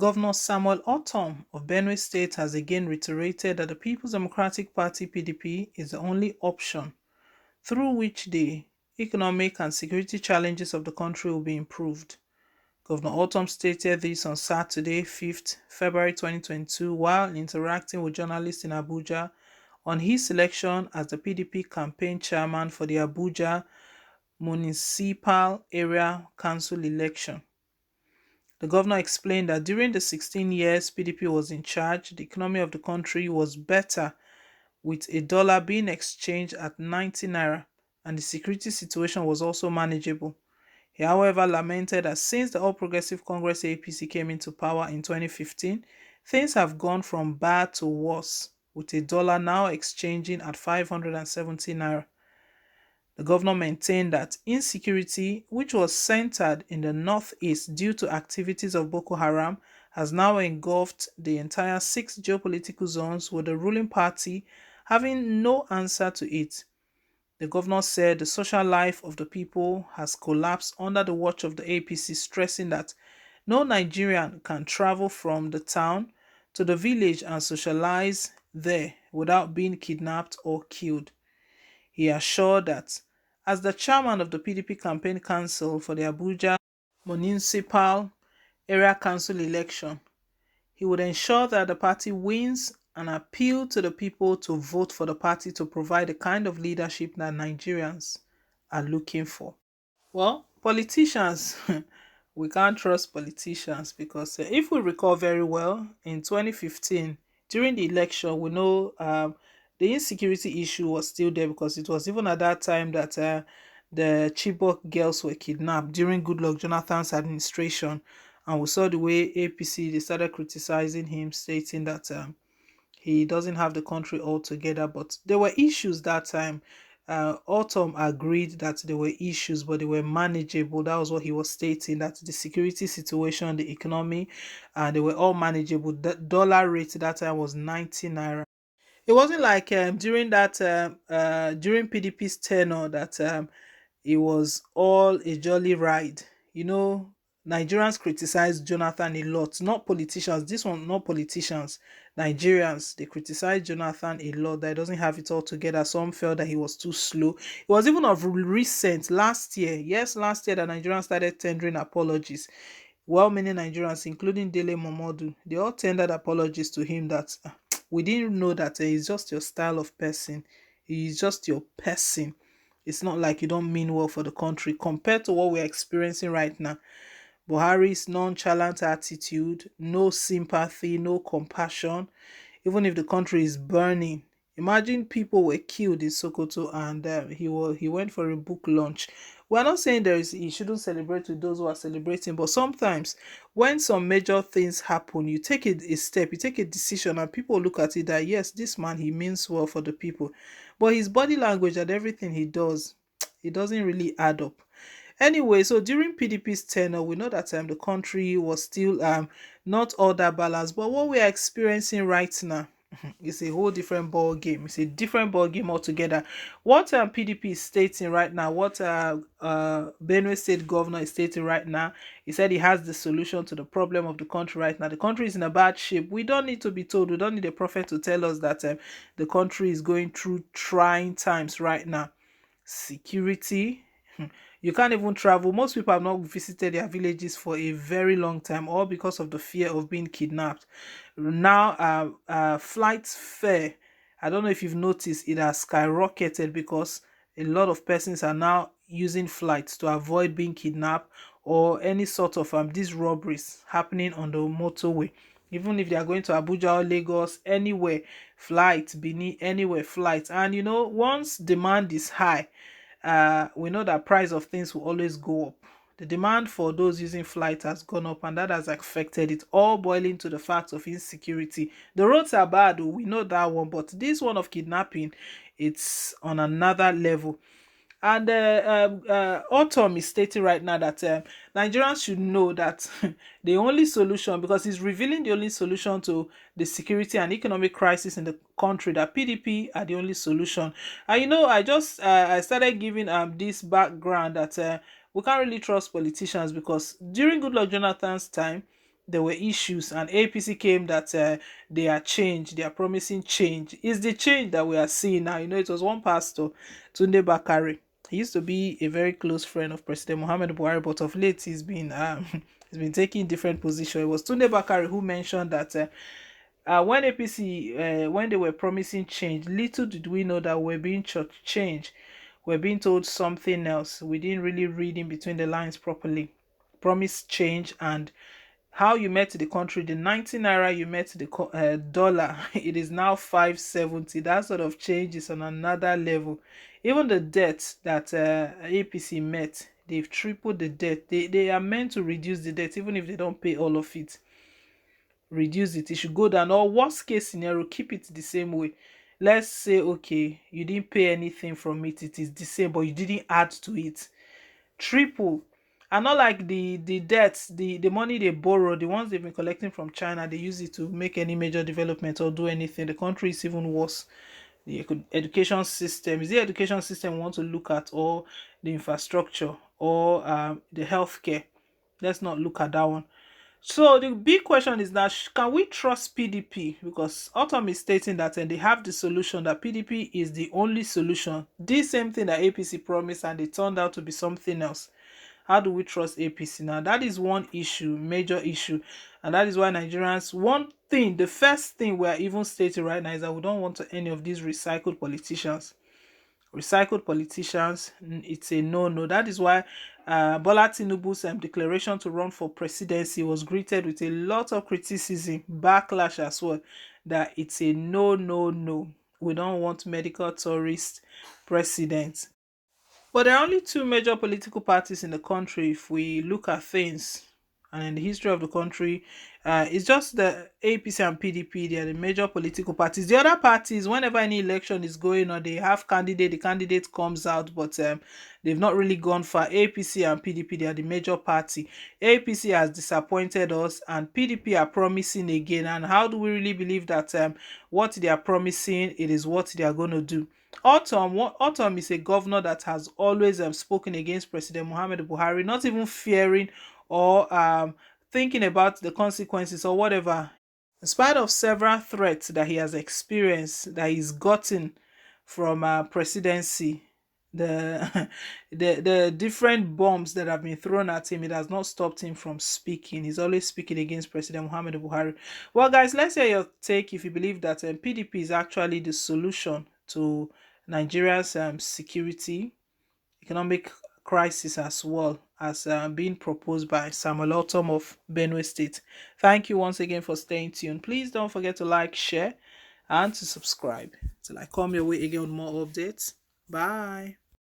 Governor Samuel Ortom of Benue State has again reiterated that the People's Democratic Party (PDP) is the only option through which the economic and security challenges of the country will be improved. Governor Ortom stated this on Saturday, 5th February 2022, while interacting with journalists in Abuja on his selection as the PDP campaign chairman for the Abuja Municipal Area Council election. The governor explained that during the 16 years PDP was in charge, the economy of the country was better, with a dollar being exchanged at 90 naira, and the security situation was also manageable. He, however, lamented that since the All Progressive Congress (APC) came into power in 2015, things have gone from bad to worse, with a dollar now exchanging at 570 naira. The governor maintained that insecurity, which was centered in the northeast due to activities of Boko Haram, has now engulfed the entire six geopolitical zones, with the ruling party having no answer to it. The governor said the social life of the people has collapsed under the watch of the APC, stressing that no Nigerian can travel from the town to the village and socialize there without being kidnapped or killed. He assured that, as the chairman of the PDP campaign council for the Abuja Municipal Area Council election, he would ensure that the party wins and appeal to the people to vote for the party to provide the kind of leadership that Nigerians are looking for. Well, politicians, we can't trust politicians because if we recall very well, in 2015, during the election, we know the insecurity issue was still there because it was even at that time that the Chibok girls were kidnapped during Goodluck Jonathan's administration. And we saw the way APC, they started criticizing him, stating that he doesn't have the country all together. But there were issues that time. Autumn agreed that there were issues, but they were manageable. That was what he was stating, that the security situation, the economy, they were all manageable. The dollar rate that time was 90 naira. It wasn't like during that during PDP's tenure that it was all a jolly ride. You know, Nigerians criticized Jonathan a lot, not politicians. This one, not politicians. Nigerians, they criticized Jonathan a lot, that he doesn't have it all together. Some felt that he was too slow. It was even of recent, last year. Yes, last year that Nigerians started tendering apologies. Well-meaning Nigerians, including Dele Momodu, they all tendered apologies to him that we didn't know that he's just your style of person. He's just your person. It's not like you don't mean well for the country compared to what we're experiencing right now. Buhari's nonchalant attitude, no sympathy, no compassion, even if the country is burning. Imagine people were killed in Sokoto and he went for a book launch. We're not saying he shouldn't celebrate with those who are celebrating, but sometimes when some major things happen, you take a step, you take a decision, and people look at it that yes, this man, he means well for the people, but his body language and everything he does, it doesn't really add up. Anyway, so during PDP's tenure, we know that the country was still not all that balanced, but what we are experiencing right now is a whole different ball game. It's a different ball game altogether. What PDP is stating right now, what Benue State Governor is stating right now, he said he has the solution to the problem of the country right now. The country is in a bad shape. We don't need to be told. We don't need a prophet to tell us that the country is going through trying times right now. Security. You can't even travel. Most people have not visited their villages for a very long time, all because of the fear of being kidnapped. Now, flight fare, I don't know if you've noticed, it has skyrocketed because a lot of persons are now using flights to avoid being kidnapped or any sort of these robberies happening on the motorway. Even if they are going to Abuja or Lagos, anywhere, flight, Benin, anywhere, flight. And you know, once demand is high, we know that price of things will always go up. The demand for those using flight has gone up, and that has affected it, all boiling to the fact of insecurity. The roads are bad, oh, we know that one, but this one of kidnapping, it's on another level. And Autumn is stating right now that Nigerians should know that the only solution, because he's revealing the only solution to the security and economic crisis in the country, that PDP are the only solution. And you know, I started giving this background that we can't really trust politicians because during Goodluck Jonathan's time, there were issues, and APC came that they are change, they are promising change. It's the change that we are seeing now. It was one pastor, Tunde Bakare. He used to be a very close friend of President Muhammad Buhari, but of late he's been he's been taking different positions. It was Tunde Bakare who mentioned that when APC, when they were promising change, little did we know that we're being changed. We're being told something else. We didn't really read in between the lines properly. Promise change, and how you met the country, the 19 naira you met the dollar, it is now 570. That sort of change is on another level. Even the debt that APC met, they've tripled the debt. They are meant to reduce the debt, even if they don't pay all of it. Reduce it, it should go down, or worst case scenario, keep it the same way. Let's say, okay, you didn't pay anything from it, it is the same, but you didn't add to it. Triple. And not like the debts, the money they borrow, the ones they've been collecting from China, they use it to make any major development or do anything. The country is even worse. The education system, is the education system we want to look at, or the infrastructure, or the healthcare? Let's not look at that one. So the big question is that can we trust PDP? Because Ortom is stating that and they have the solution, that PDP is the only solution. This same thing that APC promised, and it turned out to be something else. How do we trust APC now? That is one issue, major issue. And that is why Nigerians, one thing, the first thing we're even stating right now is that we don't want any of these recycled politicians. Recycled politicians, it's a no-no. That is why Bola Tinubu's declaration to run for presidency was greeted with a lot of criticism, backlash as well, that it's a no. We don't want medical tourist president. But there are only two major political parties in the country if we look at things. And in the history of the country, it's just the APC and PDP. They are the major political parties. The other parties, whenever any election is going on, they have candidate. The candidate comes out, but they've not really gone for APC and PDP. They are the major party. APC has disappointed us, and PDP are promising again. And how do we really believe that what they are promising, it is what they are going to do? Ortom is a governor that has always spoken against President Muhammad Buhari, not even fearing or thinking about the consequences or whatever. In spite of several threats that he has experienced, that he's gotten from presidency, the the different bombs that have been thrown at him, it has not stopped him from speaking. He's always speaking against President Muhammad Buhari. Well, guys, let's hear your take if you believe that PDP is actually the solution to Nigeria's security, economic crisis, as well as being proposed by Samuel Ortom of Benue State. Thank you once again for staying tuned. Please don't forget to like, share, and to subscribe till I come your way again with more updates. Bye.